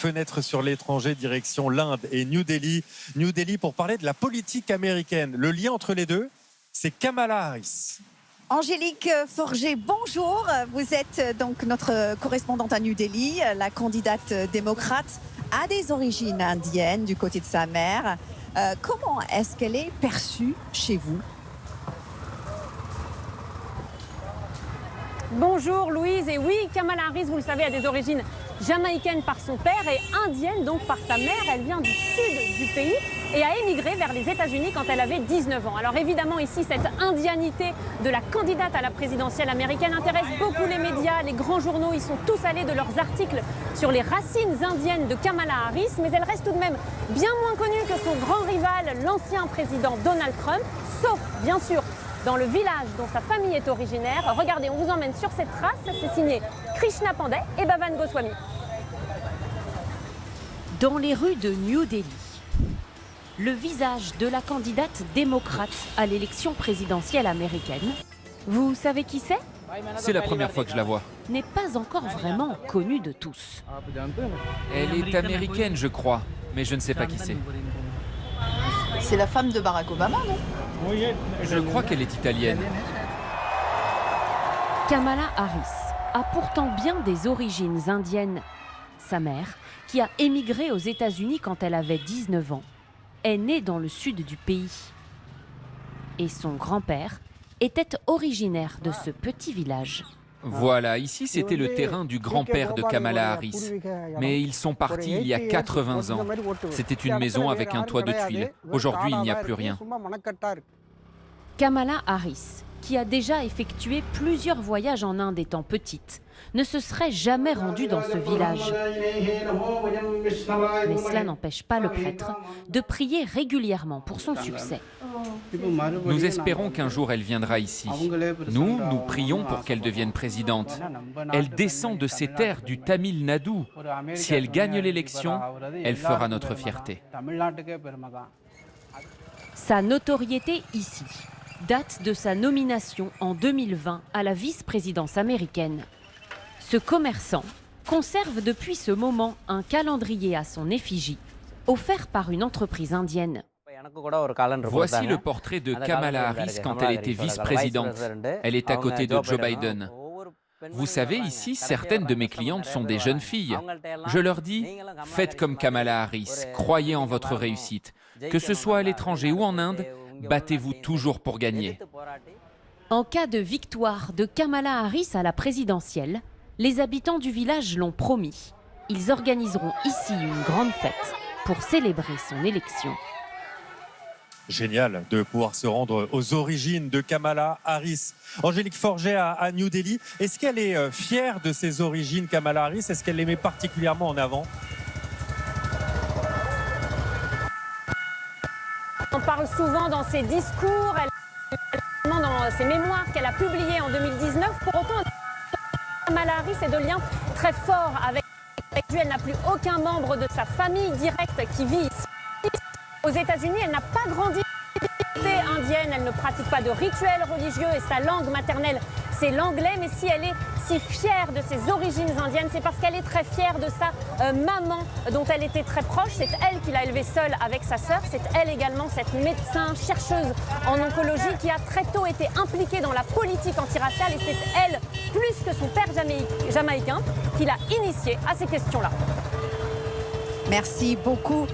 Fenêtre sur l'étranger, direction l'Inde et New Delhi. New Delhi pour parler de la politique américaine. Le lien entre les deux, c'est Kamala Harris. Angélique Forget, bonjour. Vous êtes donc notre correspondante à New Delhi. La candidate démocrate a des origines indiennes du côté de sa mère. Comment est-ce qu'elle est perçue chez vous ? Bonjour Louise, et oui, Kamala Harris, vous le savez, a des origines jamaïcaines par son père et indiennes donc par sa mère. Elle vient du sud du pays et a émigré vers les États-Unis quand elle avait 19 ans. Alors évidemment ici, cette indianité de la candidate à la présidentielle américaine intéresse beaucoup les médias, les grands journaux. Ils sont tous allés de leurs articles sur les racines indiennes de Kamala Harris, mais elle reste tout de même bien moins connue que son grand rival, l'ancien président Donald Trump, sauf bien sûr dans le village dont sa famille est originaire. Regardez, on vous emmène sur cette trace. C'est signé Krishna Pandey et Bhavan Goswami. Dans les rues de New Delhi, le visage de la candidate démocrate à l'élection présidentielle américaine, vous savez qui c'est ? C'est la première fois que je la vois. N'est pas encore vraiment connue de tous. Elle est américaine, je crois, mais je ne sais pas qui c'est. C'est la femme de Barack Obama, non ? Je crois qu'elle est italienne. Kamala Harris a pourtant bien des origines indiennes. Sa mère, qui a émigré aux États-Unis quand elle avait 19 ans, est née dans le sud du pays. Et son grand-père était originaire de ce petit village. Voilà, ici c'était le terrain du grand-père de Kamala Harris. Mais ils sont partis il y a 80 ans. C'était une maison avec un toit de tuiles. Aujourd'hui, il n'y a plus rien. Kamala Harris, qui a déjà effectué plusieurs voyages en Inde étant petite, ne se serait jamais rendue dans ce village. Mais cela n'empêche pas le prêtre de prier régulièrement pour son succès. Nous espérons qu'un jour elle viendra ici. Nous prions pour qu'elle devienne présidente. Elle descend de ces terres du Tamil Nadu. Si elle gagne l'élection, elle fera notre fierté. Sa notoriété ici date de sa nomination en 2020 à la vice-présidence américaine. Ce commerçant conserve depuis ce moment un calendrier à son effigie, offert par une entreprise indienne. Voici le portrait de Kamala Harris quand elle était vice-présidente. Elle est à côté de Joe Biden. Vous savez, ici, certaines de mes clientes sont des jeunes filles. Je leur dis, faites comme Kamala Harris, croyez en votre réussite. Que ce soit à l'étranger ou en Inde, battez-vous toujours pour gagner. En cas de victoire de Kamala Harris à la présidentielle, les habitants du village l'ont promis. Ils organiseront ici une grande fête pour célébrer son élection. Génial de pouvoir se rendre aux origines de Kamala Harris. Angélique Forget à New Delhi. Est-ce qu'elle est fière de ses origines, Kamala Harris ? Est-ce qu'elle les met particulièrement en avant ? On parle souvent dans ses discours, dans ses mémoires qu'elle a publiées en 2019. Pour autant, Kamala Harris est de liens très forts avec lui. Elle n'a plus aucun membre de sa famille directe qui vit ici. Aux États-Unis, elle n'a pas grandi indienne, elle ne pratique pas de rituels religieux et sa langue maternelle, c'est l'anglais. Mais si elle est si fière de ses origines indiennes, c'est parce qu'elle est très fière de sa maman dont elle était très proche. C'est elle qui l'a élevée seule avec sa sœur. C'est elle également, cette médecin, chercheuse en oncologie, qui a très tôt été impliquée dans la politique antiraciale. Et c'est elle, plus que son père jamaïcain, qui l'a initiée à ces questions-là. Merci beaucoup.